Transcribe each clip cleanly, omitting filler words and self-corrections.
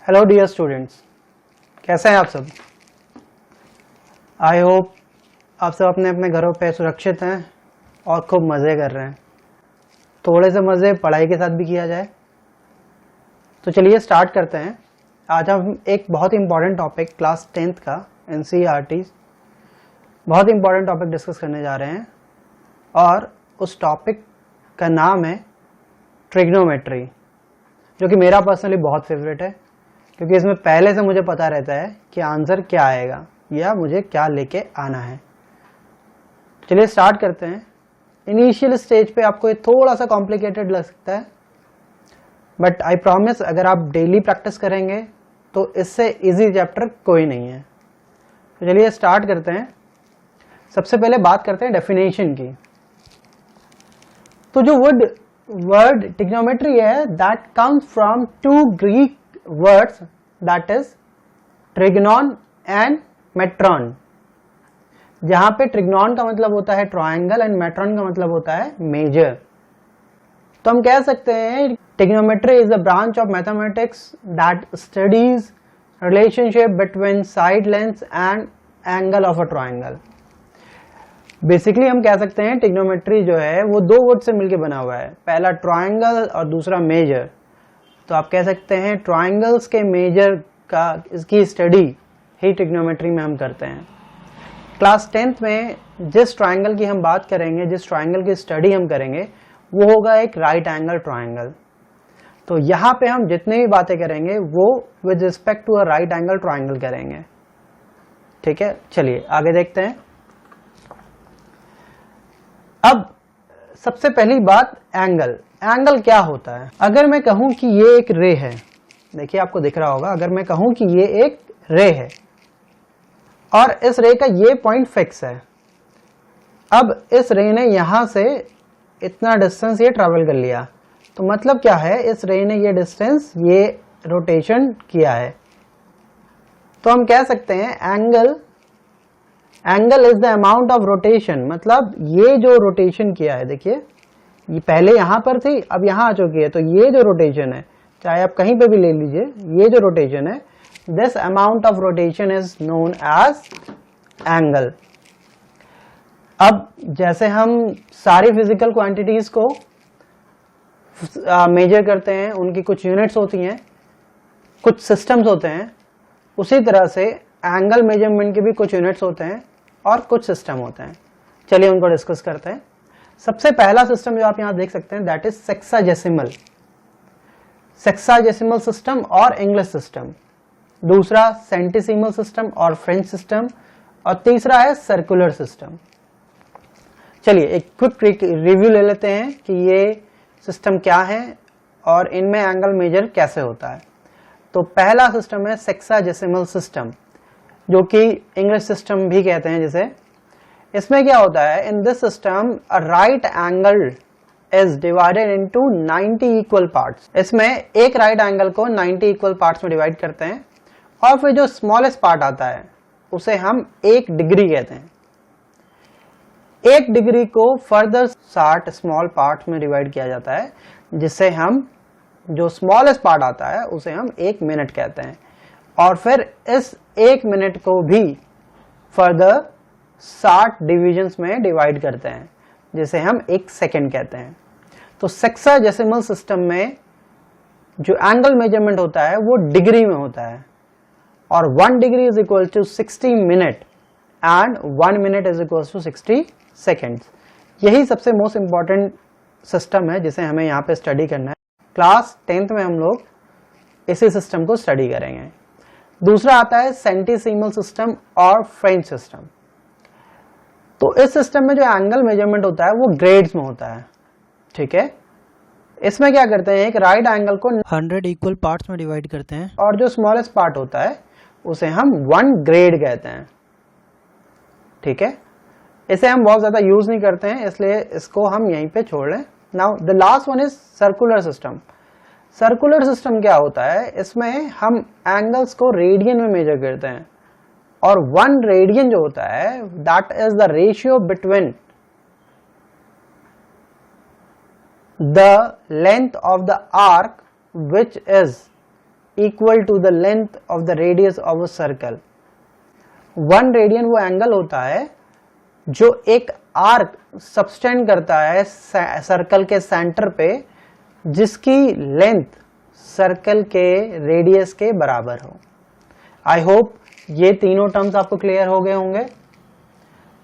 Hello dear students, कैसे हैं आप सब। आई होप आप सब अपने अपने घरों पे सुरक्षित हैं और खूब मज़े कर रहे हैं। थोड़े से मज़े पढ़ाई के साथ भी किया जाए। तो चलिए स्टार्ट करते हैं। आज हम एक बहुत इंपॉर्टेंट टॉपिक क्लास 10th का NCERT बहुत इंपॉर्टेंट टॉपिक डिस्कस करने जा रहे हैं और उस टॉपिक का नाम है ट्रिग्नोमेट्री, जो कि मेरा पर्सनली बहुत फेवरेट है, क्योंकि इसमें पहले से मुझे पता रहता है कि आंसर क्या आएगा या मुझे क्या लेके आना है। चलिए स्टार्ट करते हैं। इनिशियल स्टेज पे आपको ये थोड़ा सा कॉम्प्लिकेटेड लग सकता है, बट आई प्रॉमिस अगर आप डेली प्रैक्टिस करेंगे तो इससे इजी चैप्टर कोई नहीं है। तो चलिए स्टार्ट करते हैं। सबसे पहले बात करते हैं डेफिनेशन की। तो जो वर्ड ट्रिग्नोमेट्री है, that comes from two Greek words, that is trigonon and metron. जहां पे ट्रिग्नॉन का मतलब होता है ट्रायंगल एंड मेट्रॉन का मतलब होता है मेजर। तो हम कह सकते हैं trigonometry is a branch of mathematics that studies relationship between side lengths and angle of a triangle. Basically हम कह सकते हैं ट्रिग्नोमेट्री जो है वो दो वर्ड से मिलकर बना हुआ है, पहला ट्रायंगल और दूसरा मेजर। तो आप कह सकते हैं ट्रायंगल्स के मेजर का इसकी स्टडी ही ट्रिग्नोमेट्री में हम करते हैं। क्लास 10th में जिस ट्रायंगल की हम बात करेंगे, जिस ट्रायंगल की स्टडी हम करेंगे, वो होगा एक राइट एंगल ट्रायंगल। तो यहाँ पे हम जितने भी बातें करेंगे वो with respect to a right angle triangle करेंगे। ठीक है, चलिए आगे देखते हैं। अब सबसे पहली बात एंगल। एंगल क्या होता है? अगर मैं कहूं कि ये एक रे है, देखिए आपको दिख रहा होगा, अगर मैं कहूं कि ये एक रे है और इस रे का ये पॉइंट फिक्स है, अब इस रे ने यहां से इतना डिस्टेंस ये ट्रैवल कर लिया, तो मतलब क्या है, इस रे ने ये डिस्टेंस, ये रोटेशन किया है। तो हम कह सकते हैं angle is the amount of rotation. मतलब ये जो रोटेशन किया है, देखिए ये पहले यहां पर थी, अब यहां आ चुकी है, तो ये जो रोटेशन है, चाहे आप कहीं पे भी ले लीजिए, ये जो रोटेशन है, this amount of rotation is known as angle. अब जैसे हम सारी फिजिकल क्वांटिटीज को मेजर करते हैं, उनकी कुछ यूनिट्स होती हैं, कुछ सिस्टम्स होते हैं, उसी तरह से एंगल मेजरमेंट के भी कुछ यूनिट्स होते हैं और कुछ सिस्टम होते हैं। चलिए उनको डिस्कस करते हैं। सबसे पहला सिस्टम जो आप यहां देख सकते हैं, दैट इज सेक्साजेसिमल सिस्टम और इंग्लिश सिस्टम। दूसरा सेंटिसिमल सिस्टम और फ्रेंच सिस्टम, और तीसरा है सर्कुलर सिस्टम। चलिए एक क्विक रिव्यू ले लेते हैं कि ये सिस्टम क्या है और इनमें एंगल मेजर कैसे होता है। तो पहला सिस्टम है सेक्साजेसिमल सिस्टम, जो कि इंग्लिश सिस्टम भी कहते हैं जिसे। इसमें क्या होता है, in this system a right angle is divided into 90 equal parts. इसमें एक राइट एंगल को 90 इक्वल पार्ट्स में डिवाइड करते हैं, और फिर जो स्मॉलेस्ट पार्ट आता है उसे हम 1 डिग्री कहते हैं। 1 डिग्री को फर्दर 60 स्मॉल पार्ट्स में डिवाइड किया जाता है, जिससे हम जो स्मॉलेस्ट पार्ट आता है उसे हम 1 मिनट कहते हैं, और फिर इस 1 मिनट को भी फर्दर 60 डिविजन्स में डिवाइड करते हैं, जिसे हम 1 सेकेंड कहते हैं। तो सेक्साजेसिमल सिस्टम में जो एंगल मेजरमेंट होता है वो डिग्री में होता है, और 1 degree is equal to 60 minute and 1 minute is equal to 60 seconds. यही सबसे मोस्ट इंपॉर्टेंट सिस्टम है जिसे हमें यहाँ पे स्टडी करना है। क्लास 10th में हम लोग इसी सिस्टम को स्टडी करेंगे। दूसरा आता है सेंटिसिमल सिस्टम और फ्रेंच सिस्टम। तो इस सिस्टम में जो एंगल मेजरमेंट होता है वो ग्रेड्स में होता है। ठीक है, इसमें क्या करते हैं, एक राइट एंगल को 100 इक्वल पार्ट्स में डिवाइड करते हैं, और जो स्मॉलेस्ट पार्ट होता है उसे हम 1 ग्रेड कहते हैं। ठीक है, इसे हम बहुत ज्यादा यूज नहीं करते हैं, इसलिए इसको हम यहीं पे छोड़ लें। Now the last one is circular system. Circular system क्या होता है, इसमें हम एंगल्स को रेडियन में मेजर करते हैं, और 1 रेडियन जो होता है that is the ratio between the length of the arc which is equal to the length of the radius of a circle. 1 radian वो एंगल होता है जो एक आर्क सबटेंड करता है सर्कल के सेंटर पे, जिसकी लेंथ सर्कल के रेडियस के बराबर हो। आई होप ये तीनों टर्म्स आपको क्लियर हो गए होंगे।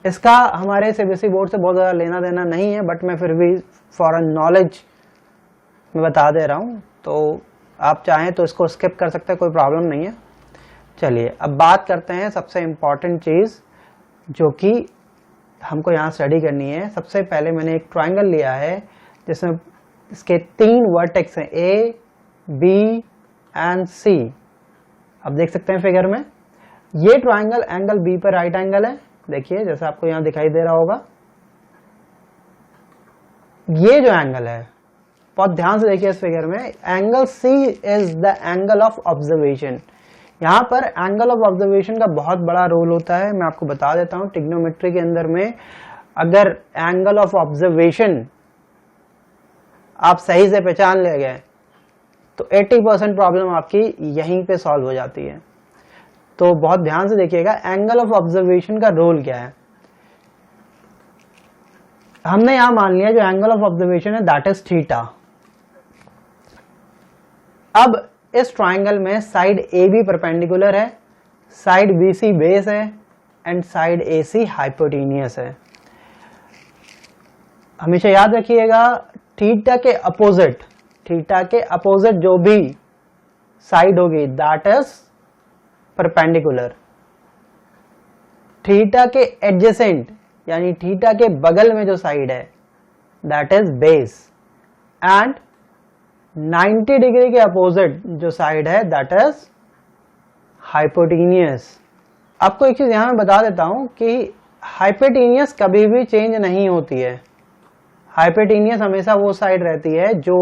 इसका हमारे सीबीएसई बोर्ड से बहुत ज़्यादा लेना देना नहीं है, बट मैं फिर भी फॉर नॉलेज में बता दे रहा हूँ, तो आप चाहें तो इसको स्किप कर सकते हैं, कोई प्रॉब्लम नहीं है। चलिए अब बात करते हैं सबसे इम्पॉर्टेंट चीज़ जो कि हमको यहाँ स्टडी करनी है। सबसे पहले मैंने एक ट्रायंगल लिया है जिसमें इसके 3 वर्टेक्स हैं, ए, बी एंड सी। अब देख सकते हैं फिगर में, ये ट्रायंगल एंगल बी पर राइट एंगल है। देखिए जैसा आपको यहाँ दिखाई दे रहा होगा, ये जो एंगल है, बहुत ध्यान से देखिए इस फिगर में, angle C is the angle of observation. यहाँ पर एंगल ऑफ ऑब्जर्वेशन का बहुत बड़ा रोल होता है। मैं आपको बता देता हूँ, ट्रिग्नोमेट्री के अंदर में अगर एंगल ऑफ ऑब्जर्वेशन आप सही से पहचान ले गए तो 80% प्रॉब्लम आपकी यहीं पे सॉल्व हो जाती है। तो बहुत ध्यान से देखिएगा एंगल ऑफ ऑब्जर्वेशन का रोल क्या है। हमने यहां मान लिया जो एंगल ऑफ ऑब्जर्वेशन है दैट इज थीटा। अब इस ट्राइंगल में साइड ए बी परपेंडिकुलर है, साइड बी सी बेस है and side A C hypotenuse है। हमेशा याद रखिएगा थीटा के अपोजिट जो भी साइड होगी दैट इज परपेंडिकुलर। थीटा के एडजेसेंट यानी थीटा के बगल में जो साइड है that is base, and 90 degree के अपोजिट जो साइड है दैट इज हाइपोटेनियस। आपको एक चीज यहां मैं बता देता हूं कि हाइपोटेनियस कभी भी चेंज नहीं होती है। हाइपोटेनियस हमेशा वो साइड रहती है जो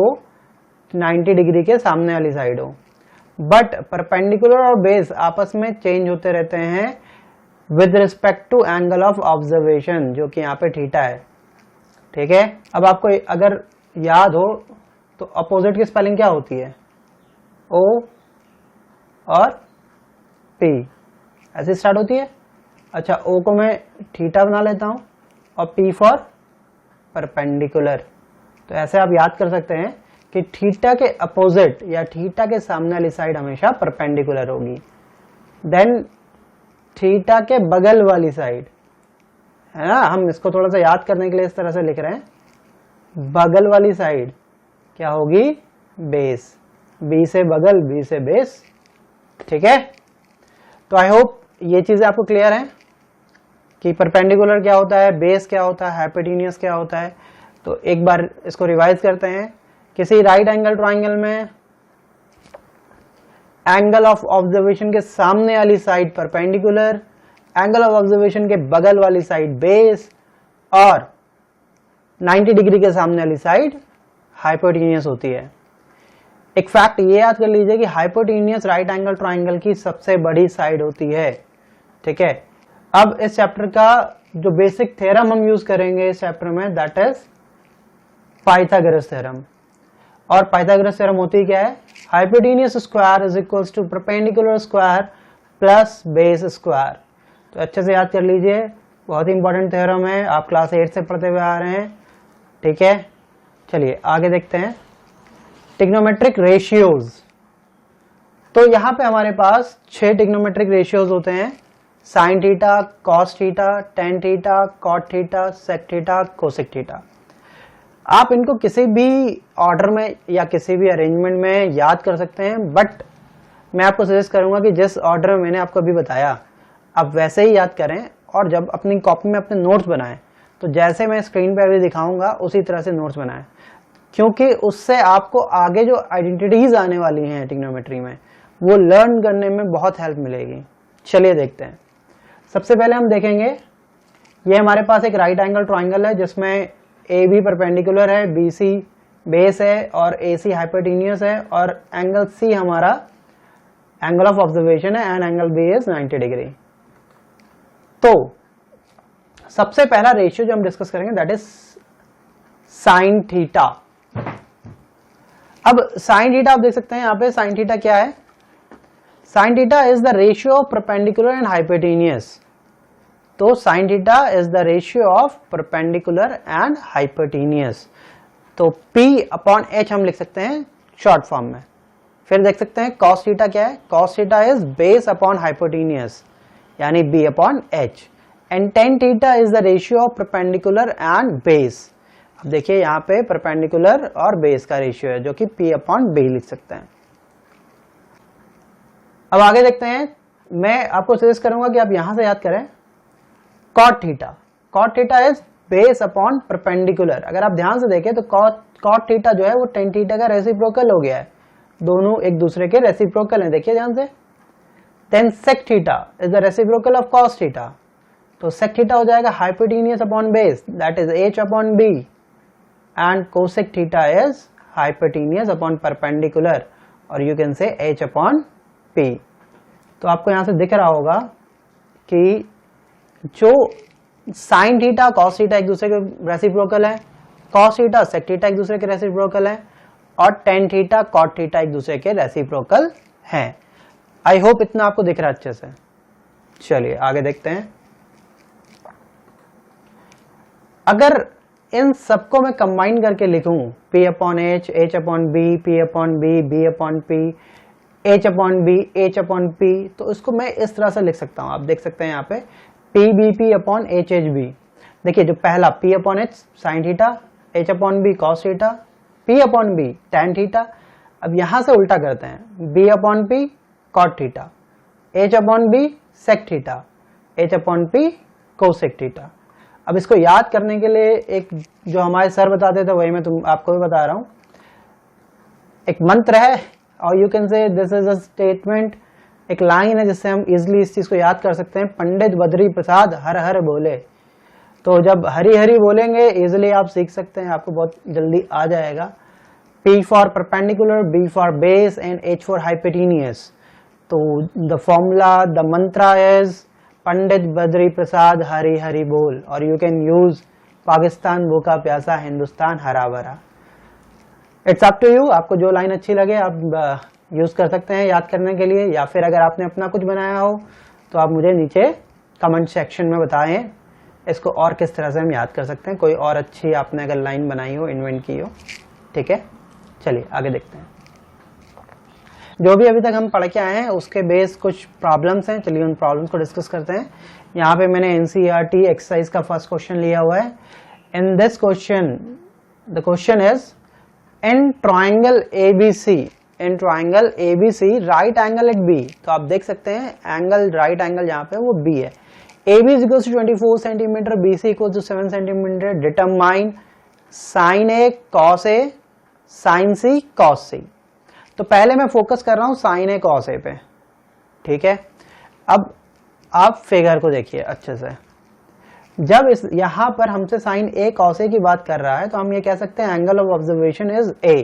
90 डिग्री के सामने वाली साइड हो, बट परपेंडिकुलर और बेस आपस में चेंज होते रहते हैं with respect to angle of observation, जो कि यहाँ पे थीटा है। ठीक है, अब आपको अगर याद हो तो अपोजिट की स्पेलिंग क्या होती है, ओ और पी ऐसे स्टार्ट होती है। अच्छा, ओ को मैं थीटा बना लेता हूं और पी फॉर परपेंडिकुलर। तो ऐसे आप याद कर सकते हैं कि थीटा के अपोजिट या थीटा के सामने वाली साइड हमेशा परपेंडिकुलर होगी। देन थीटा के बगल वाली साइड है ना, हम इसको थोड़ा सा याद करने के लिए इस तरह से लिख रहे हैं, बगल वाली साइड क्या होगी, बेस। बी से बगल, बी से बेस। ठीक है, तो आई होप ये चीजें आपको क्लियर हैं कि परपेंडिकुलर क्या होता है, बेस क्या होता है, हाइपोटेनियस क्या होता है। तो एक बार इसको रिवाइज करते हैं। किसी राइट एंगल ट्राइंगल में एंगल ऑफ ऑब्जर्वेशन के सामने वाली side perpendicular, angle of observation के बगल वाली साइड बेस, और 90 डिग्री के सामने वाली साइड हाइपोटेनियस होती है। एक फैक्ट ये याद कर लीजिए कि हाइपोटेनियस राइट एंगल ट्राइंगल की सबसे बड़ी साइड होती है। ठीक है, अब इस चैप्टर का जो बेसिक थ्योरम हम यूज करेंगे इस चैप्टर में दैट इज पाइथागोरस थ्योरम। और पाइथागोरस थ्योरम होती क्या है, hypotenuse square is equals to perpendicular square plus base square. तो अच्छे से याद कर लीजिए, बहुत ही इंपॉर्टेंट थ्योरम है, आप क्लास 8 से पढ़ते हुए आ रहे हैं। ठीक है, चलिए आगे देखते हैं ट्रिग्नोमेट्रिक रेशियोज। तो यहां पे हमारे पास 6 ट्रिग्नोमेट्रिक रेशियोज होते हैं, sine theta, cos theta, tan theta, cot theta, sec theta, cosec theta. आप इनको किसी भी ऑर्डर में या किसी भी अरेंजमेंट में याद कर सकते हैं, बट मैं आपको सजेस्ट करूंगा कि जिस ऑर्डर में मैंने आपको अभी बताया आप वैसे ही याद करें, और जब अपनी कॉपी में अपने नोट्स बनाएं तो जैसे मैं स्क्रीन पर अभी दिखाऊंगा उसी तरह से नोट्स बनाएं, क्योंकि उससे आपको आगे जो आइडेंटिटीज आने वाली हैं ट्रिग्नोमेट्री में वो लर्न करने में बहुत हेल्प मिलेगी। चलिए देखते हैं। सबसे पहले हम देखेंगे, ये हमारे पास एक राइट एंगल ट्राइंगल है जिसमें ए बी परपेंडिकुलर है, बी सी बेस है और ए सी हाइपोटेनियस है, और एंगल सी हमारा एंगल ऑफ ऑब्जर्वेशन है and angle B is 90 degree. तो सबसे पहला रेशियो जो हम डिस्कस करेंगे दैट इज साइन थीटा। अब साइन थीटा आप देख सकते हैं यहाँ पे, साइन थीटा क्या है, sine theta is the ratio of perpendicular and hypotenuse. तो sine theta is the ratio of perpendicular and hypotenuse. तो P अपॉन H हम लिख सकते हैं शॉर्ट फॉर्म में। फिर देख सकते हैं cos थीटा क्या है, cos theta is base upon hypotenuse यानी B upon H, and tan theta is the ratio of perpendicular and base. अब देखिए यहाँ पे परपेंडिकुलर और बेस का रेशियो है जो कि P अपॉन B लिख सकते हैं। अब आगे देखते हैं, मैं आपको सजेस्ट करूंगा कि आप यहां से याद करें cot theta. cot theta is base upon perpendicular. अगर आप ध्यान से देखें तो cot थीटा जो है वो tan थीटा का रेसिप्रोकल हो गया है, दोनों एक दूसरे के रेसिप्रोकल हैं, देखिए ध्यान से। Then sec theta is the reciprocal of cos theta, तो sec थीटा हो जाएगा hypotenuse upon base, that is H upon B, and cosec theta is hypotenuse upon perpendicular, और you can say H upon P। तो आपको यहां से दिख रहा होगा कि जो साइन थीटा कॉस थीटा एक दूसरे के रेसिप्रोकल है, कॉस थीटा सेक थीटा एक दूसरे के रेसिप्रोकल है, और टेन थीटा कॉट थीटा एक दूसरे के रेसिप्रोकल हैं। आई होप इतना आपको दिख रहा है अच्छे से। चलिए आगे देखते हैं। अगर इन सबको मैं कंबाइन करके लिखूं P upon H, H upon B, P upon B, B upon P, H upon B, H upon P, तो इसको मैं इस तरह से लिख सकता हूं। आप देख सकते हैं यहाँ पे PBP अपॉन HHB। देखिए जो पहला P upon H sine theta, H upon B cos theta, P upon B tan theta. अब यहां से उल्टा करते हैं, B upon P cot theta, H upon B sec theta, H upon P cosec theta. अब इसको याद करने के लिए एक जो हमारे सर बताते थे वही मैं आपको भी बता रहा हूं। एक मंत्र है, और यू कैन से दिस इज अ स्टेटमेंट, एक लाइन है जिससे हम इजिली इस चीज को याद कर सकते हैं। पंडित बद्री प्रसाद हर हर बोले। तो जब हरी हरी बोलेंगे इजिली आप सीख सकते हैं, आपको बहुत जल्दी आ जाएगा। P for perpendicular, B for base and H for hypotenuse. तो the formula, the mantra is Pandit Badri Prasad Hari Hari बोल, और यू कैन यूज पाकिस्तान भूखा प्यासा हिंदुस्तान हरा भरा। इट्स अप टू यू, आपको जो लाइन अच्छी लगे आप यूज कर सकते हैं याद करने के लिए, या फिर अगर आपने अपना कुछ बनाया हो तो आप मुझे नीचे कमेंट सेक्शन में बताएं इसको और किस तरह से हम याद कर सकते हैं। कोई और अच्छी आपने अगर लाइन बनाई हो, इन्वेंट की हो, ठीक है। चलिए आगे देखते हैं। जो भी अभी तक हम पढ़ के आए हैं उसके बेस कुछ प्रॉब्लम्स हैं, चलिए उन प्रॉब्लम्स को डिस्कस करते हैं। यहाँ पे मैंने NCERT एक्सरसाइज का फर्स्ट क्वेश्चन लिया हुआ है। In this question the question is in triangle ABC right angle at B। तो आप देख सकते हैं एंगल, राइट एंगल जहाँ पे वो B है। AB is equals to 24 centimetre, BC equals to 7 centimetre. Determine sine A cos A, sine C cos C। तो पहले मैं फोकस कर रहा हूं साइन A cos A पे, ठीक है। अब आप फिगर को देखिए अच्छे से। जब इस यहां पर हमसे साइन A cos A की बात कर रहा है तो हम ये कह सकते हैं angle of observation is A।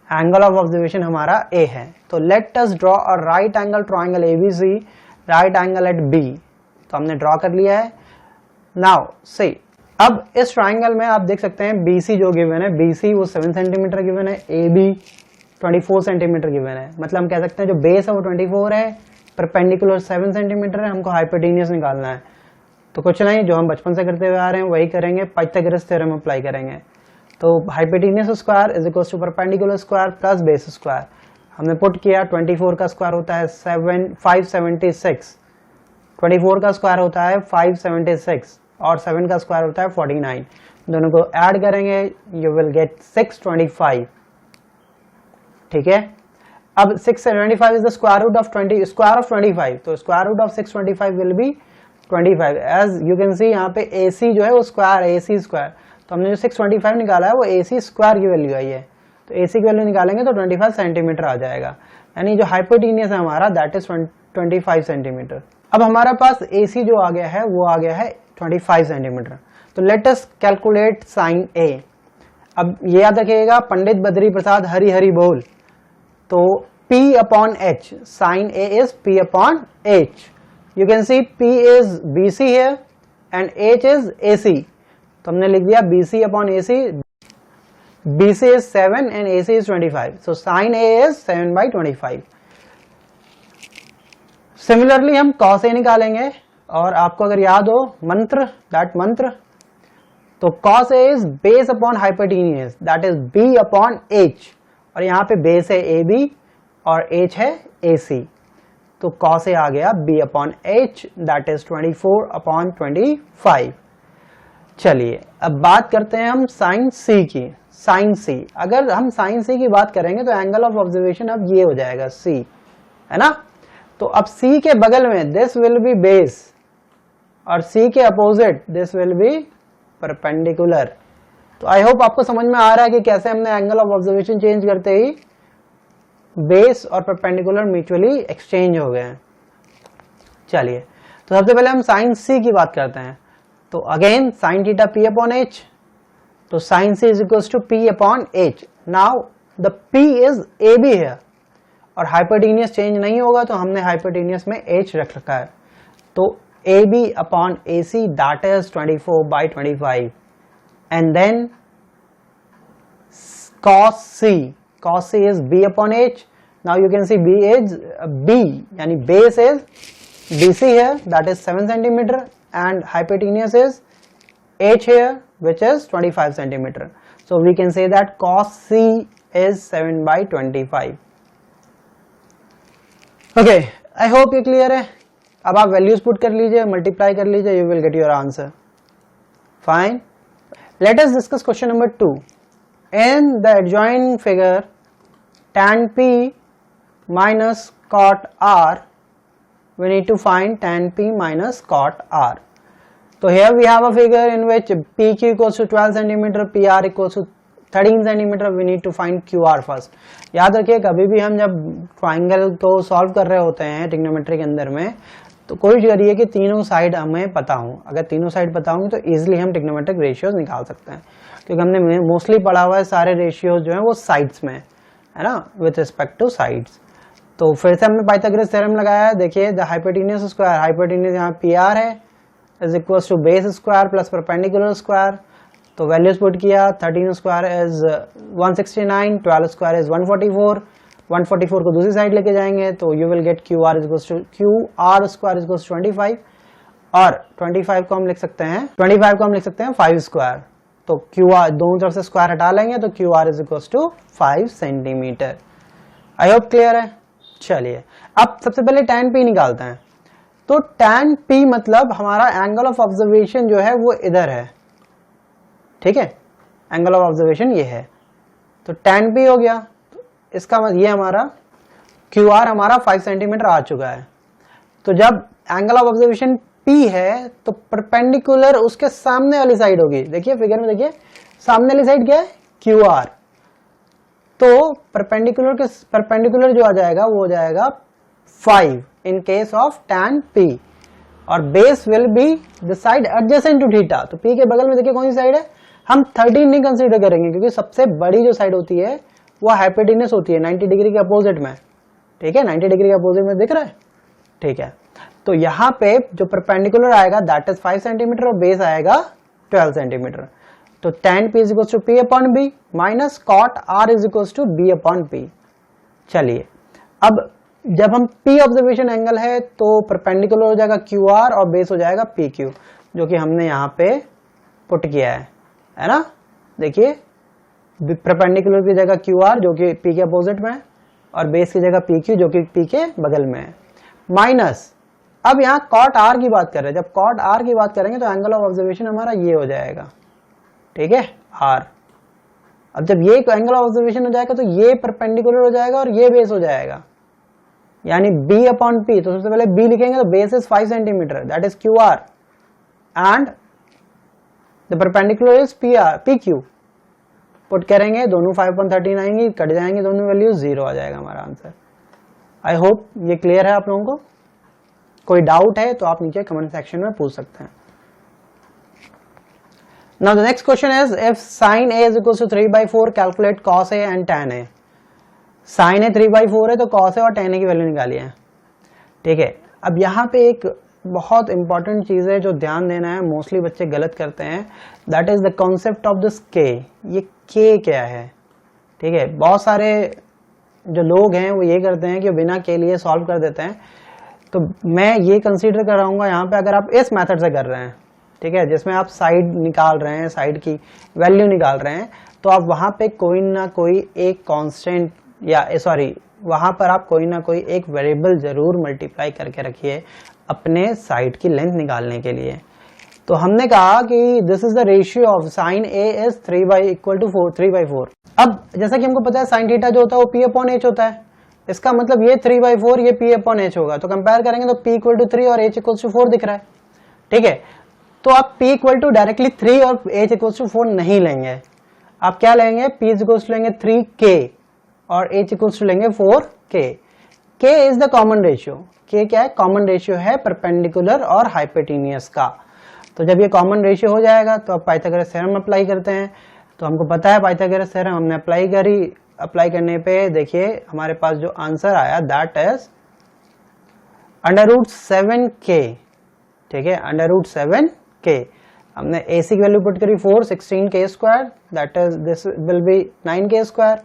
Angle of observation हमारा A है। तो let us draw a right angle triangle ABC, right angle at B। तो हमने ड्रॉ कर लिया है। नाउ सी, अब इस ट्राइंगल में आप देख सकते हैं BC जो गिवन है, BC वो 7 सेंटीमीटर गिवन है, AB 24 सेंटीमीटर गिवन है। मतलब हम कह सकते हैं जो बेस है वो 24 है, परपेंडिकुलर 7 सेंटीमीटर है, हमको हाइपोटेनियस निकालना है। तो कुछ नहीं, जो हम बचपन से करते हुए आ रहे हैं वही करेंगे, पाइथागोरस थ्योरम अप्लाई करेंगे। तो hypotenuse square is equal to perpendicular square plus base square. हमने पुट किया, 24 का स्क्वायर होता है 576, 24 का स्क्वायर होता है 576 और 7 का स्क्वायर होता है 49। दोनों को ऐड करेंगे यू विल गेट 625, ठीक है। अब 625 is the square root of 25, तो square root of 625 will be 25। As you can see यहाँ पे AC जो है वो स्क्वायर, AC स्क्वायर, तो हमने जो 625 निकाला है वो AC स्क्वायर की वैल्यू आई है। तो AC की वैल्यू निकालेंगे तो 25 सेंटीमीटर आ जाएगा, यानी जो हाइपोटेनियस है हमारा दैट इज 25 सेंटीमीटर। अब हमारे पास AC जो आ गया है वो आ गया है 25 सेंटीमीटर। तो let us calculate sine A। अब ये याद रखिएगा, पंडित बद्री प्रसाद हरी हरी बोल। तो P upon H, sine A is P upon H। You can see P is BC here and H is AC। तो हमने लिख दिया BC upon AC। BC is 7 and AC is 25. So sin A is 7/25. Similarly हम cos A निकालेंगे, और आपको अगर याद हो मंत्र, दैट मंत्र, तो cos A is base upon hypotenuse, that is B upon H, और यहाँ पे बेस है AB और H है AC, तो cos A आ गया B upon H, that is 24 upon 25। चलिए अब बात करते हैं हम साइन C की। साइन C, अगर हम साइन C की बात करेंगे तो एंगल ऑफ ऑब्जर्वेशन अब ये हो जाएगा C, है ना। तो अब C के बगल में दिस विल बी बेस, और C के opposite this will be perpendicular. तो आई होप आपको समझ में आ रहा है कि कैसे हमने एंगल ऑफ ऑब्जर्वेशन चेंज करते ही बेस और परपेंडिकुलर म्यूचुअली एक्सचेंज हो गए हैं। चलिए तो सबसे पहले हम साइन C की बात करते हैं। तो again sine theta P upon H, तो sine C is equals to P upon H। Now the P is AB है, और हाइपोटेन्यूज चेंज नहीं होगा तो हमने हाइपोटेन्यूज में H रख रखा है, तो AB upon AC that is 24 by 25, and then cos C is B upon H. Now you can see B is B, यानी base is BC here, that is 7 centimeter, and hypotenuse is H here, which is 25 centimeter. So we can say that cos C is 7 by 25. Okay, I hope ये clear है। अब आप values put कर लीजिए, multiply कर लीजिए, you will get your answer. Fine. Let us discuss question number 2. In the adjoint figure, tan P minus cot R, we need to find tan P minus cot R. So here we have a figure in which PQ equals to 12 centimeter, PR equals to 13 centimeter. We need to find QR first. याद रखिए कभी भी हम जब triangle को solve कर रहे होते हैं ट्रिग्नोमेट्री के अंदर में, तो कोशिश करिए कि तीनों साइड हमें पता हो। अगर तीनों साइड पता होंगे तो इजीली हम ट्रिग्नोमेट्रिक रेशियोज निकाल सकते हैं, क्योंकि हमने मोस्टली पढ़ा हुआ है सारे रेशियोज जो है वो साइड्स में है ना, विथ रिस्पेक्ट टू साइड्स। तो फिर से हमने पाइथागोरस थ्योरम लगाया है। देखिए द हाइपोटेन्यूज स्क्वायर, हाइपोटेन्यूज यहाँ PR है, is equals to base square plus perpendicular square. तो वैल्यूज पुट किया, 13 स्क्वायर इज 169, 12 स्क्वायर इज 144, 144 को दूसरी साइड लेके जाएंगे तो you will get QR equals to QR square equals 25, और 25 को हम लिख सकते हैं 5 स्क्वायर। तो QR दोनों तरफ से स्क्वायर हटा लेंगे तो QR is equals to 5 centimetre. I hope clear है। चलिए अब सबसे पहले tan P निकालते हैं। तो tan P मतलब हमारा एंगल ऑफ ऑब्जर्वेशन जो है वो इधर है, ठीक है, एंगल ऑफ ऑब्जर्वेशन ये है, तो tan P हो गया। तो इसका मतलब ये हमारा QR हमारा 5 सेंटीमीटर आ चुका है। तो जब एंगल ऑफ ऑब्जर्वेशन P है तो परपेंडिकुलर उसके सामने वाली साइड होगी। देखिए फिगर में, देखिए सामने वाली साइड क्या है, QR। तो परपेंडिकुलर जो आ जाएगा वो हो जाएगा 5 in case of tan P, और base will be the side adjacent to theta. तो P के बगल में देखिए कौन सी साइड है, हम 13 नहीं कंसीडर करेंगे क्योंकि सबसे बड़ी जो साइड होती है वो हाइपोटेन्यूज होती है 90 डिग्री के अपोजिट में, ठीक है, 90 डिग्री के अपोजिट में दिख रहा है, ठीक है। तो यहाँ पे जो परपेंडिकुलर आएगा दैट इज 5 सेंटीमीटर और बेस आएगा 12 सेंटीमीटर। तो tan P is equals to P upon B minus cot R is equals to B upon P। चलिए अब जब हम P ऑब्जर्वेशन एंगल है तो परपेंडिकुलर हो जाएगा QR और बेस हो जाएगा PQ, जो कि हमने यहाँ पे पुट किया है ना। देखिए परपेंडिकुलर की जगह QR जो कि P के अपोजिट में है, और बेस की जगह PQ जो कि P के बगल में है, माइनस अब यहाँ cot R की बात कर रहे हैं। जब cot R की बात करेंगे तो एंगल ऑफ ऑब्जर्वेशन हमारा ये हो जाएगा, ठीक है, R। अब जब ये एंगल ऑफ ऑब्जर्वेशन हो जाएगा तो ये परपेंडिकुलर हो जाएगा और ये बेस हो जाएगा, यानी B अपॉन P। तो सबसे पहले B लिखेंगे तो base is 5 centimetre, that is QR, and the perpendicular is PQ। Put करेंगे दोनों 5/13 आएंगी, कट जाएंगे दोनों वैल्यू, 0 आ जाएगा हमारा आंसर। आई होप ये क्लियर है आप लोगों को। कोई डाउट है तो आप नीचे कमेंट सेक्शन में पूछ सकते हैं। Now the next question is if sin A is equals to 3/4 calculate cos A and tan A। sin A 3/4 है तो cos A और tan A की वैल्यू निकाली है, ठीक है। अब यहाँ पे एक बहुत इंपॉर्टेंट चीज है जो ध्यान देना है, मोस्टली बच्चे गलत करते हैं, that is the concept of this K। ये K क्या है, ठीक है। बहुत सारे जो लोग हैं वो ये करते हैं कि बिना K लिए सॉल्व कर देते हैं। तो मैं ये कंसीडर कराऊंगा यहाँ पे, अगर आप इस मेथड से कर रहे हैं, ठीक है, जिसमें आप साइड निकाल रहे हैं, साइड की वैल्यू निकाल रहे हैं, तो आप वहां पे कोई ना कोई एक कांस्टेंट या सॉरी वहां पर आप कोई ना कोई एक वेरिएबल जरूर मल्टीप्लाई करके रखिए अपने साइड की लेंथ निकालने के लिए। तो हमने कहा कि this is the ratio of sine A is 3/4। अब जैसा कि हमको पता है साइन थीटा जो होता है वो पी अपॉन एच होता है, इसका मतलब ये 3/4 ये पी अपॉन एच होगा। तो कंपेयर करेंगे तो पी इक्वल टू 3 और एच इक्वल टू 4 दिख रहा है, ठीक है। तो आप p इक्वल टू डायरेक्टली 3 और h इक्वल टू 4 नहीं लेंगे, आप क्या लेंगे, p इक्वल टू लेंगे 3k और h इक्वल टू लेंगे 4k। k is the common ratio, k क्या है, कॉमन रेशियो है परपेंडिकुलर और हाइपोटेन्यूस का। तो जब ये कॉमन रेशियो हो जाएगा तो आप पाइथागोरस थ्योरम अप्लाई करते हैं। तो हमको पता है पाइथागोरस थ्योरम हमने अप्लाई करी, अप्लाई करने पे देखिए हमारे पास जो आंसर आया दैट इज √7k, ठीक है, √7k। हमने AC की वैल्यू पुट करी 4, 16k square, that is this will be 9k square.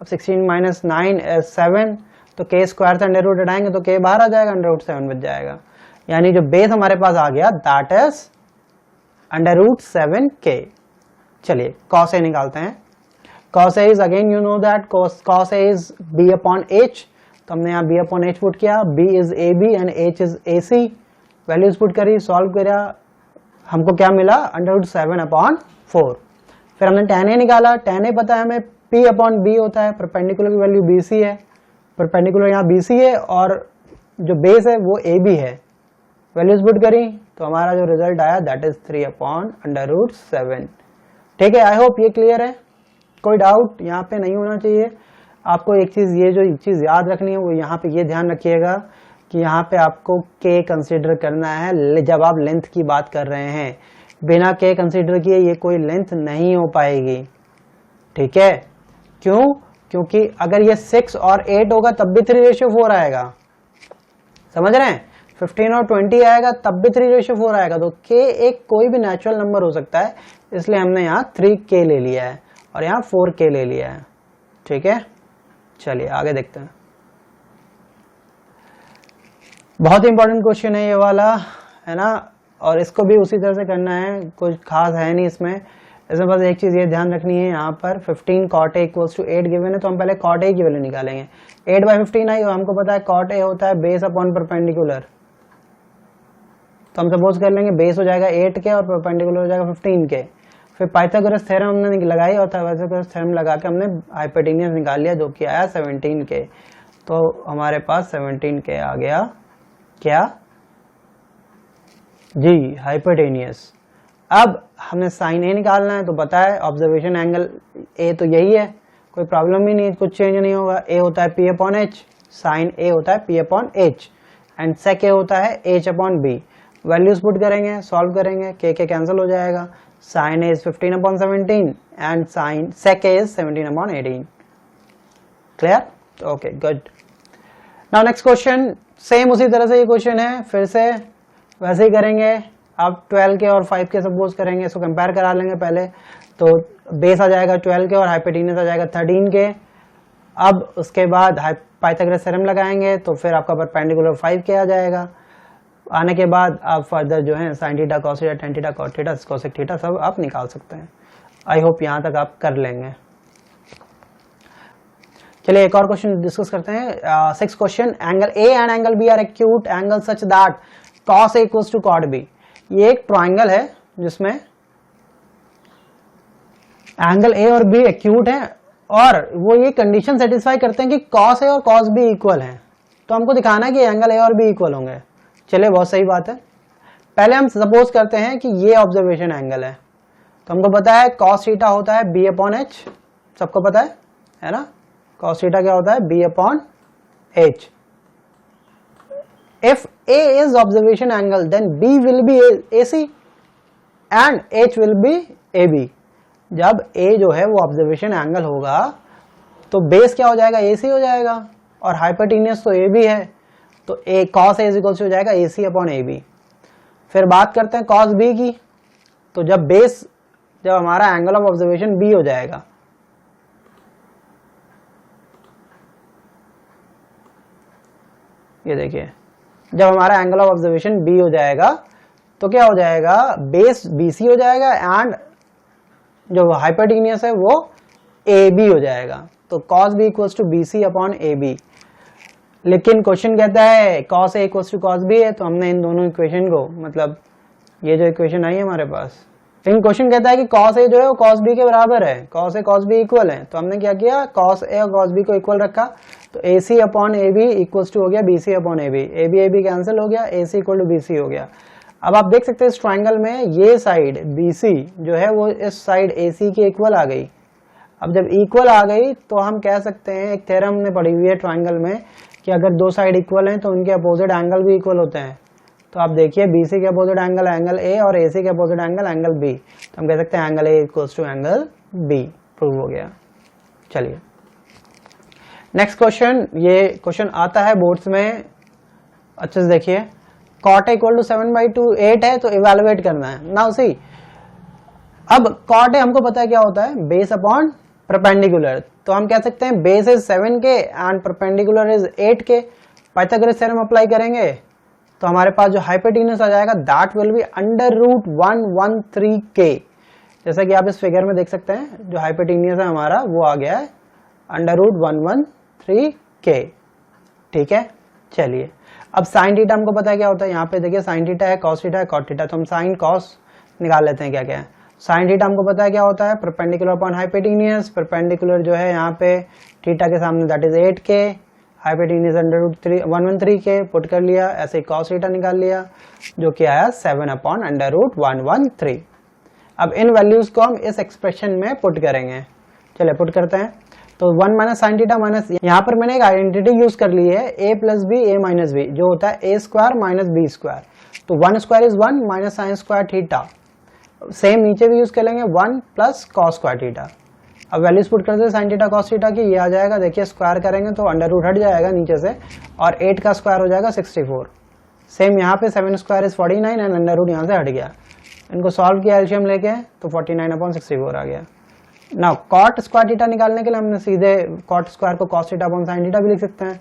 अब 16 माइनस 9 इज 7, तो k स्क्वायर से अंडर रूट हटाएंगे तो k बाहर आ जाएगा, √7 बच जाएगा। यानी जो बेस हमारे पास आ गया दैट इज √7k। चलिए cos A निकालते हैं। cos A is again you know that cos A is b upon h, तो हमने यहाँ b अपॉन h पुट किया, b is AB and h is AC। Values put करी, solve किया, हमको क्या मिला, √7/4। फिर हमने tan A निकाला, tan A पता है हमें P अपॉन B होता है, परपेंडिकुलर की वैल्यू BC है, परपेंडिकुलर यहाँ BC है और जो बेस है वो AB है। वैल्यूज पुट करी तो हमारा जो रिजल्ट आया दैट इज 3/√7। ठीक है, आई होप ये क्लियर है, कोई डाउट यहाँ पे नहीं होना चाहिए। आपको एक चीज, ये जो चीज याद रखनी है वो यहाँ पे ये ध्यान रखिएगा कि यहाँ पे आपको k कंसीडर करना है जब आप लेंथ की बात कर रहे हैं। बिना k कंसीडर किए ये कोई लेंथ नहीं हो पाएगी, ठीक है। क्यों? क्योंकि अगर ये 6 और 8 होगा तब भी 3/4 आएगा, समझ रहे हैं। 15 और 20 आएगा तब भी 3/4 आएगा। तो k एक कोई भी नेचुरल नंबर हो सकता है, इसलिए हमने यहाँ 3k ले लिया है और यहाँ 4k ले लिया है, ठीक है। चलिए आगे देखते हैं। बहुत इंपॉर्टेंट क्वेश्चन है ये वाला, है ना, और इसको भी उसी तरह से करना है, कुछ खास है नहीं इसमें बस एक चीज ये ध्यान रखनी है, यहाँ पर 15 cot A = 8 गिवन है, तो हम पहले cot A की वैल्यू निकालेंगे। 8/15 आई, हमको पता है cot A होता है बेस अपॉन परपेंडिकुलर, तो हम सपोज कर लेंगे बेस हो जाएगा 8k और परपेंडिकुलर हो जाएगा 15k। फिर पाइथागोरस थ्योरम हमने लगाई और पाइथागोरस थ्योरम लगा के हमने हाइपोटेन्यूस निकाल लिया जो कि आया 17k। तो हमारे पास 17k आ गया, क्या जी, हाइपोटेन्यूस। अब हमें साइन ए निकालना है, तो पता है ऑब्जर्वेशन एंगल ए तो यही है, कोई प्रॉब्लम ही नहीं, कुछ चेंज नहीं होगा। ए होता है P upon H, sine A होता है P upon H and sec A होता है H upon B. Values put करेंगे, सॉल्व करेंगे, के कैंसिल हो जाएगा। Sine A is 15/17 and sine sec A is 17/18। Clear? Okay, good. Now next question, same उसी तरह से ये क्वेश्चन है, फिर से वैसे ही करेंगे। अब 12k और 5k सपोज करेंगे, इसको कंपेयर करा लेंगे पहले। तो बेस आ जाएगा 12k और हाइपोटेन्यूस आ जाएगा 13k। अब उसके बाद पाइथागोरस थ्योरम लगाएंगे तो फिर आपका परपेंडिकुलर 5k आ जाएगा। आने के बाद आप फर्दर जो है sine theta, cos theta, tan theta, cot theta, cosec theta सब आप निकाल सकते हैं। आई होप यहाँ तक आप कर लेंगे। चलिए एक और क्वेश्चन डिस्कस करते हैं। 6 question, angle A and angle B are acute angle such that cos A = cot B। ये एक ट्राइंगल है जिसमें एंगल ए और बी एक्यूट है और वो ये कंडीशन सेटिस्फाई करते हैं कि cos A और cos B इक्वल हैं। तो हमको दिखाना है कि एंगल ए और बी इक्वल होंगे। चलिए बहुत सही बात है। पहले हम सपोज करते हैं कि ये ऑब्जर्वेशन एंगल है, तो हमको पता है cos थीटा होता है b अपॉन h, सबको पता है ना। cos थीटा क्या होता है, b upon h। If A is observation angle, then B will be AC and H will be AB। जब A जो है वो ऑब्जर्वेशन एंगल होगा तो बेस क्या हो जाएगा, AC हो जाएगा और हाइपोटेन्यूस तो AB है, तो A cos A = हो जाएगा AC अपॉन AB। फिर बात करते हैं cos B की, तो जब हमारा एंगल ऑफ ऑब्जर्वेशन B हो जाएगा, ये देखिए जब हमारा एंगल ऑफ ऑब्जर्वेशन बी हो जाएगा तो क्या हो जाएगा, बेस बीसी हो जाएगा एंड जो हाइपोटेन्यूस है वो ए बी हो जाएगा। तो cos b equals to B C upon A B. लेकिन क्वेश्चन कहता है cos a equals to cos b है, तो हमने इन दोनों इक्वेशन को, मतलब ये जो इक्वेशन आई है हमारे पास, लेकिन क्वेश्चन कहता है कि cos a जो है वो cos b के बराबर है, cos a cos b equal है। तो हमने क्या किया, cos a और cos b को इक्वल रखा, तो ac upon A B equals to हो गया bc upon A B cancel हो गया, ac इक्वल टू bc हो गया। अब आप देख सकते हैं इस ट्राइंगल में ये साइड BC जो है वो इस साइड AC के इक्वल आ गई। अब जब इक्वल आ गई तो हम कह सकते हैं, एक थ्योरम हमने पढ़ी हुई है ट्राइंगल में कि अगर दो साइड इक्वल हैं तो उनके अपोजिट एंगल भी इक्वल होते हैं। तो आप देखिए BC के अपोजिट एंगल एंगल A और AC के अपोजिट एंगल एंगल B, तो हम कह सकते हैं एंगल A equals to angle B। Prove हो गया। चलिए नेक्स्ट क्वेश्चन, ये क्वेश्चन आता है बोर्ड्स में, अच्छे से देखिए। cot a इक्वल टू 7/2 8 है, तो इवेलुएट करना है ना उसी। अब cot a हमको पता है क्या होता है, बेस अपॉन परपेंडिकुलर। तो हम कह सकते हैं base is 7k and perpendicular is 8k। Pythagoras theorem apply करेंगे तो हमारे पास जो हाइपोटेन्यूस आ जाएगा दैट विल बी √113k। जैसा कि आप इस फिगर में देख सकते हैं, जो हाइपोटेन्यूस है हमारा वो आ गया है √113k। ठीक है, चलिए अब साइन थीटा हमको पता है क्या होता है, यहाँ पे देखिए साइन थीटा है, कॉस थीटा है, कॉट थीटा, तो हम साइन कॉस निकाल लेते हैं क्या क्या है। साइन थीटा हमको पता है क्या होता है, परपेंडिकुलर अपॉन हाइपोटेन्यूस। परपेंडिकुलर जो है यहाँ पे थीटा के सामने that is 8k, hypotenuse √113k put कर लिया, ऐसे ही कॉस थीटा निकाल लिया जो कि आया 7/√113। अब इन वैल्यूज को हम इस एक्सप्रेशन में पुट करेंगे। चलिए पुट करते हैं। तो 1 माइनस साइन थीटा माइनस, यहाँ पर मैंने एक आइडेंटिटी यूज कर ली है a plus B a minus B, जो होता है a square minus B square. तो 1 square is 1 minus sine square theta. Same नीचे भी यूज कर लेंगे 1 प्लस कॉस स्क्वायर थीटा। अब वैल्यूज पुट करते हैं साइन थीटा कॉस थीटा की, ये आ जाएगा, देखिए स्क्वायर करेंगे तो अंडर रूट हट जाएगा नीचे से और 8 का स्क्वायर हो जाएगा 64। सेम यहाँ पे 7 square is 49 and under root यहाँ से हट गया। इनको सॉल्व किया एलसीएम लेके तो 49/64 आ गया। नाउ कॉट स्क्वायर थीटा निकालने के लिए हमने सीधे कॉट स्क्वायर को cos theta upon sine theta भी लिख सकते हैं।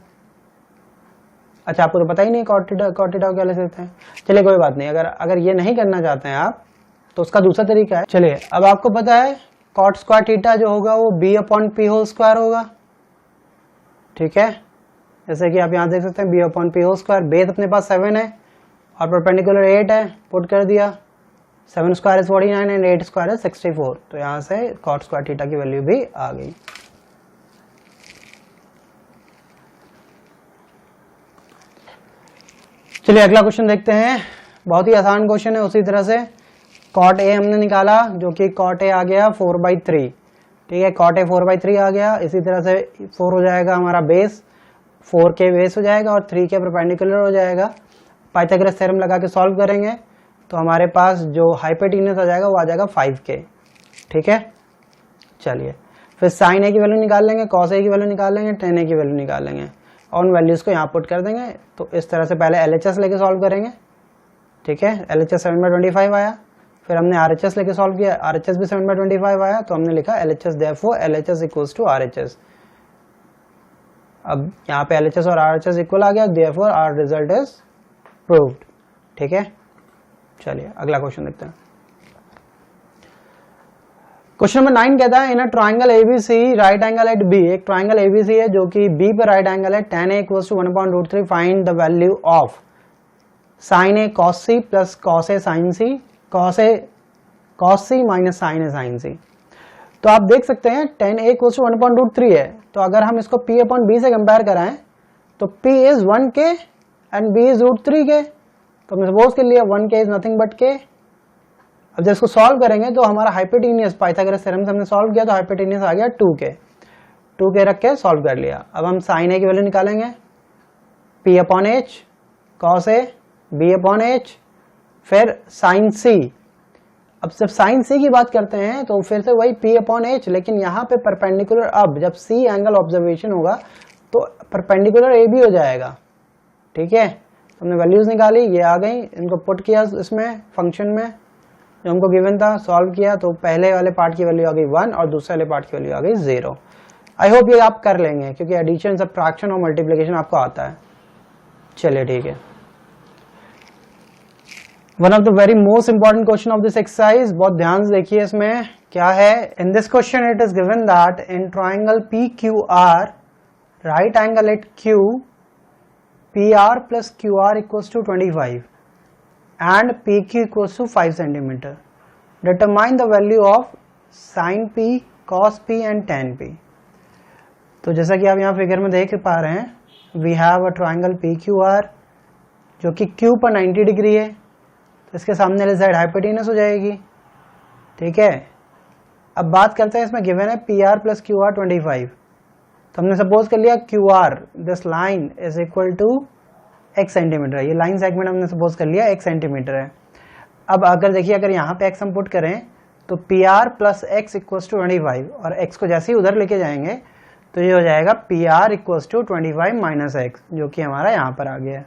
अच्छा, आपको तो पता ही नहीं कॉट थीटा को क्या लिख सकते हैं। चलिए कोई बात नहीं, अगर ये नहीं करना चाहते हैं आप तो उसका दूसरा तरीका है। चलिए अब आपको पता है कॉट स्क्वायर थीटा जो होगा वो b upon P whole square होगा। ठीक है, जैसे कि आप यहाँ देख सकते हैं b upon P whole square. Base अपने पास 7 है और परपेंडिकुलर 8 है, पुट कर दिया। 7 square is 49 and 8 square is 64। तो यहाँ से कॉट स्क्वायर थीटा की वैल्यू भी आ गई। चलिए अगला क्वेश्चन देखते हैं, बहुत ही आसान क्वेश्चन है। उसी तरह से कॉट ए हमने निकाला जो कि कॉट ए आ गया 4/3। ठीक है, कॉट ए 4/3 आ गया। इसी तरह से 4 हो जाएगा हमारा बेस, 4k बेस हो जाएगा और 3k परपेंडिकुलर हो जाएगा। पाइथागोरस थ्योरम लगा के सॉल्व करेंगे तो हमारे पास जो हाइपोटेन्यूस आ जाएगा वो आ जाएगा 5k। ठीक है, चलिए फिर साइन ए की वैल्यू निकाल लेंगे, कॉस ए की वैल्यू निकाल लेंगे, टेन ए की वैल्यू निकाल लेंगे और उन वैल्यूज को यहाँ पुट कर देंगे। तो इस तरह से पहले LHS लेके सॉल्व करेंगे। ठीक है, LHS 7/25 आया। फिर हमने RHS लेके सॉल्व किया, RHS भी 7/25 आया, तो हमने लिखा LHS, therefore LHS equals to RHS। अब यहाँ पे LHS और RHS इक्वल आ गया, therefore our result is proved. ठीक है, चलिए अगला क्वेश्चन देखते हैं। क्वेश्चन नंबर 9 कहता है in a triangle ABC right angle at B। एक ट्राइंगल ABC है जो कि B पर राइट एंगल है। tan A equals to 1/√3। Find the value of sin A cos C plus cos A sin C, cos C minus sin A sin C। तो आप देख सकते हैं tan A इक्वल्स टू 1/√3 है। तो अगर हम इसको P अपॉन B से कंपेयर कराएं तो P is 1k and B is √3k। तो हमने सपोज कर लिया 1k is nothing but k। अब जब इसको सॉल्व करेंगे तो हमारा हाइपोटेन्यूस पाइथागोरस थ्योरम से हमने सॉल्व किया तो हाइपोटेन्यूस आ गया 2k रख के सॉल्व कर लिया। अब हम sin A की वैल्यू निकालेंगे, P upon H cos A, B upon H, फिर sin C। अब जब sin C की बात करते हैं तो फिर से वही P अपॉन H, लेकिन यहाँ पे परपेंडिकुलर, अब जब C एंगल ऑब्जर्वेशन होगा तो परपेंडिकुलर AB हो जाएगा। ठीक है, हमने वैल्यूज निकाली, ये आ गई, इनको पुट किया इसमें फंक्शन में जो हमको गिवन था, सॉल्व किया तो पहले वाले पार्ट की वैल्यू आ गई 1 और दूसरे वाले पार्ट की वैल्यू आ गई 0। आई होप ये आप कर लेंगे क्योंकि एडिशन, सब्ट्रैक्शन और मल्टीप्लिकेशन आपको आता है। चलिए ठीक है, one of the very most important question of this exercise, बहुत ध्यान से देखिए इसमें क्या है। In this question it is given that in triangle P Q R, right angle at Q, P R plus Q R equals to 25 and P Q equals to 5 centimetre. Determine the value of sine P, cos P and tan P. तो जैसा कि आप यहाँ figure में देख पा रहे हैं, we have a triangle P Q R जो कि क्यू पर 90 डिग्री है, तो इसके सामने वाली साइड हाइपोटेनस हो जाएगी। ठीक है, अब बात करते हैं, इसमें गिवन है P R plus Q R 25, तो हमने सपोज कर लिया Q R this line is equal to x centimetre है। ये लाइन सेगमेंट हमने सपोज कर लिया x सेंटीमीटर है। अब अगर देखिए, अगर यहाँ पे x हम पुट करें तो P R plus X equals to 25, और x को जैसे ही उधर लेके जाएंगे तो ये हो जाएगा P R equals to 25 minus X, जो कि हमारा यहाँ पर आ गया है।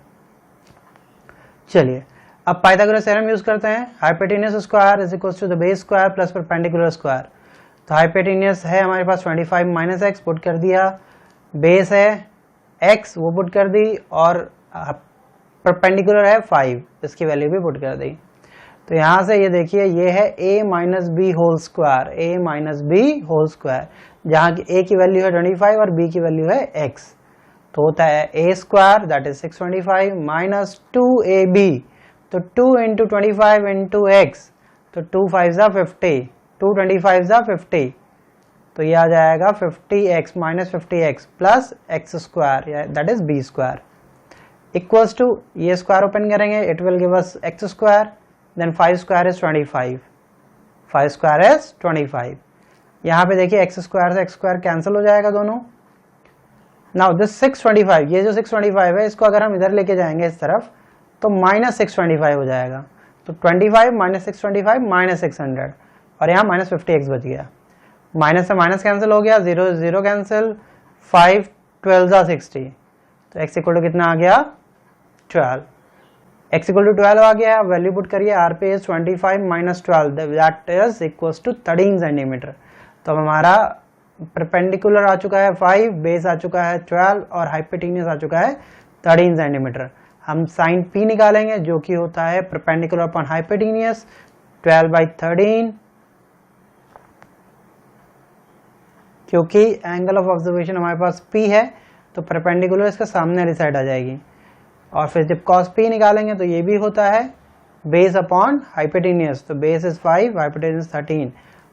चलिए अब पाइथागोरस थ्योरम यूज करते हैं। Hypotenuse square is equals to the base square plus perpendicular square. तो हाइपोटेनस है हमारे पास 25 माइनस एक्स, पुट कर दिया। बेस है x, वो पुट कर दी, और परपेंडिकुलर है 5, इसकी वैल्यू भी पुट कर दी। तो यहां से ये देखिए, ये है a minus B whole square, a minus B whole square, जहां की a की वैल्यू है 25 और b की वैल्यू है x। तो होता है a square that is 625 minus 2ab, तो 2 इंटू 25 इंटू एक्स, तो 2 5 जा 50, 2 25 जा 50, तो ये आ जाएगा 50x minus 50x plus x square that is b square equals to, ये स्क्वायर ओपन करेंगे, it will give us x square, then 5 square is 25, 5 square is 25। यहाँ पे देखिए एक्स स्क्वायर से एक्स स्क्वायर कैंसिल हो जाएगा दोनों। नाउ दिस 625, ये जो 625 है, इसको अगर हम इधर लेके जाएंगे इस तरफ, तो माइनस 625 हो जाएगा। तो 25 माइनस 625 माइनस 600, और यहाँ माइनस 50x बच गया। माइनस से माइनस कैंसिल हो गया, 0 0 कैंसिल, 5 12 जा 60, तो x इक्वल टू कितना आ गया 12। x इक्वल टू 12 आ गया, वैल्यू पुट करिए, आर पे is 25 minus 12 that is equals to 13 centimetre. तो अब हमारा परपेंडिकुलर आ चुका है 5, बेस आ चुका है 12, और हाइपोटेन्यूज आ चुका है 13 सेंटीमीटर। हम साइन p निकालेंगे, जो कि होता है परपेंडिकुलर अपॉन हाइपोटेन्यूज, 12 बाई 13, क्योंकि एंगल ऑफ ऑब्जर्वेशन हमारे पास p है, तो परपेंडिकुलर इसका सामने वाली साइड आ जाएगी। और फिर जब cos p निकालेंगे तो ये भी होता है बेस अपॉन हाइपोटेन्यूज, तो बेस इज 5, हाइपोटेन्यूज 13,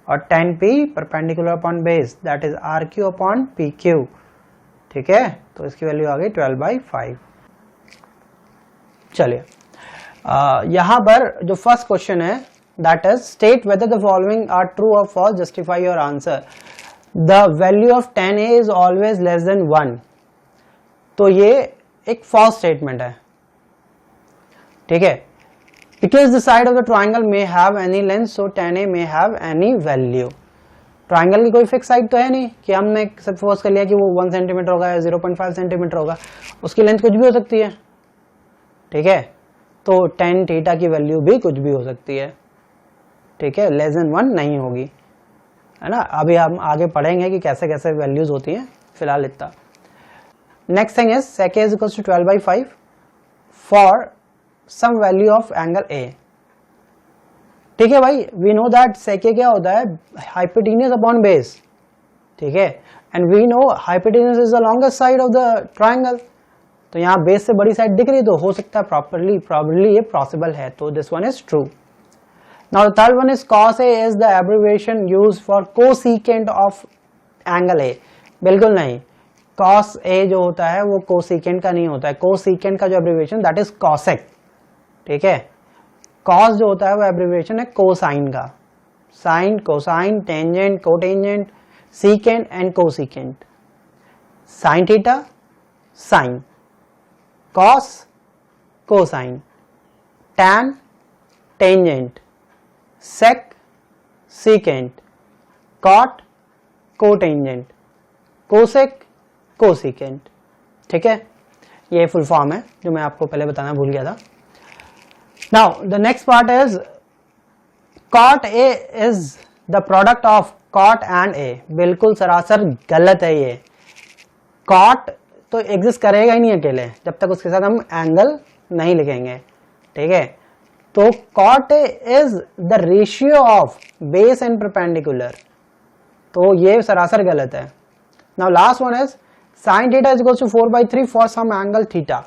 और 10p perpendicular upon base that is R Q upon P Q. ठीक है, तो इसकी वैल्यू आ गई 12 बाई 5। चलिए यहां पर जो फर्स्ट क्वेश्चन है that is state whether the following are true और false, justify your answer. The value of 10a is always less than 1, तो ये एक फॉल्स स्टेटमेंट है। ठीक है, because the side of the triangle may have any length, so 10a may have any value. Triangle की कोई fix side तो है नहीं कि हमने सपोज कर लिया कि वो 1 सेंटीमीटर होगा या 0.5 सेंटीमीटर होगा, उसकी लेंथ कुछ भी हो सकती है। ठीक है, तो tan थीटा की वैल्यू भी कुछ भी हो सकती है। ठीक है, लेस देन 1 नहीं होगी, है ना। अभी हम आगे पढ़ेंगे कि कैसे कैसे वैल्यूज होती हैं, फिलहाल इतना। Next thing is sec a is equals to 12 by 5 for some value of angle a। ठीक है भाई, we know that sec a क्या होता है, हाइपोटेन्यूज अपॉन बेस। ठीक है, and we know hypotenuse is the longest side of the triangle, तो यहाँ बेस से बड़ी साइड दिख रही है, तो हो सकता है प्रॉपर्ली ये पॉसिबल है, तो this one is true. Now the third one is cos A is the abbreviation used for cosecant of angle A। बिल्कुल नहीं, cos A जो होता है वो cosecant का नहीं होता है। cosecant का जो abbreviation that is cosec। ठीक है, cos जो होता है वो abbreviation है cosine का, sin, cosine, tangent, cotangent, secant and cosecant। sin theta, sin, cos, cosine, tan, tangent, sec, secant, cot, cotangent, cosec, cosecant। ठीक है, ये फुल फॉर्म है जो मैं आपको पहले बताना भूल गया था। Now the next part is cot A is the product of cot and A। बिल्कुल सरासर गलत है ये। cot तो एग्जिस्ट करेगा ही नहीं अकेले जब तक उसके साथ हम एंगल नहीं लिखेंगे। ठीक है, तो cot is the ratio of base and perpendicular, तो ये सरासर गलत है। Now last one is sin theta is equal to 4/3 for some angle theta.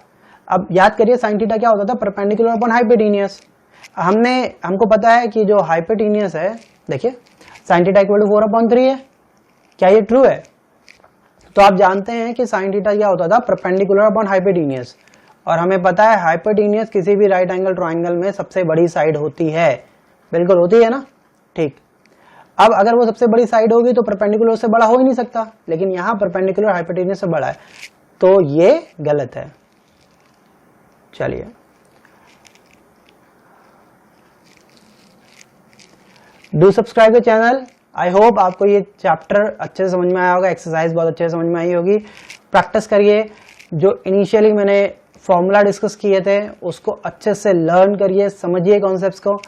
अब याद करिए sin थीटा क्या होता था, परपेंडिकुलर अपॉन हाइपोटेन्यूस। हमको पता है कि जो हाइपोटेन्यूस है, देखिए sin थीटा इक्वल टू 4/3 है, क्या ये ट्रू है? तो आप जानते हैं कि sin थीटा क्या होता था, परपेंडिकुलर अपॉन हाइपोटेन्यूस, और हमें पता है हाइपोटेन्यूस किसी भी राइट एंगल ट्रायंगल में सबसे बड़ी साइड होती है, बिल्कुल होती है ना। ठीक, अब अगर वो सबसे बड़ी साइड होगी तो परपेंडिकुलर से बड़ा हो ही नहीं सकता, लेकिन यहां परपेंडिकुलर हाइपोटेन्यूस से बड़ा है, तो ये गलत है। चलिए do subscribe the channel. I hope आपको ये चैप्टर अच्छे से समझ में आया होगा, एक्सरसाइज बहुत अच्छे से समझ में आई होगी। प्रैक्टिस करिए, जो इनिशियली मैंने फॉर्मूला डिस्कस किए थे उसको अच्छे से लर्न करिए, समझिए कॉन्सेप्ट्स को।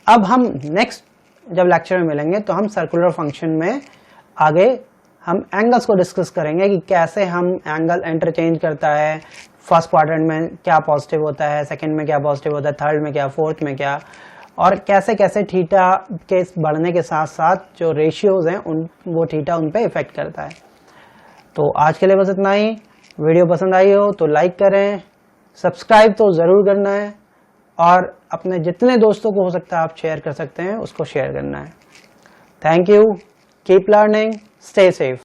अब हम नेक्स्ट जब लेक्चर में मिलेंगे तो हम सर्कुलर फंक्शन में आगे हम एंगल्स को डिस्कस करेंगे कि कैसे हम एंगल इंटरचेंज करता है, फर्स्ट क्वाड्रेंट में क्या पॉजिटिव होता है, सेकंड में क्या पॉजिटिव होता है, थर्ड में क्या, फोर्थ में क्या, और कैसे कैसे थीटा के बढ़ने के साथ साथ जो रेशियोज हैं वो थीटा उन पे इफेक्ट करता है। तो आज के लिए बस इतना ही। वीडियो पसंद आई हो तो लाइक करें, सब्सक्राइब तो ज़रूर करना है, और अपने जितने दोस्तों को हो सकता है आप शेयर कर सकते हैं उसको शेयर करना है। Thank you, keep learning, stay safe.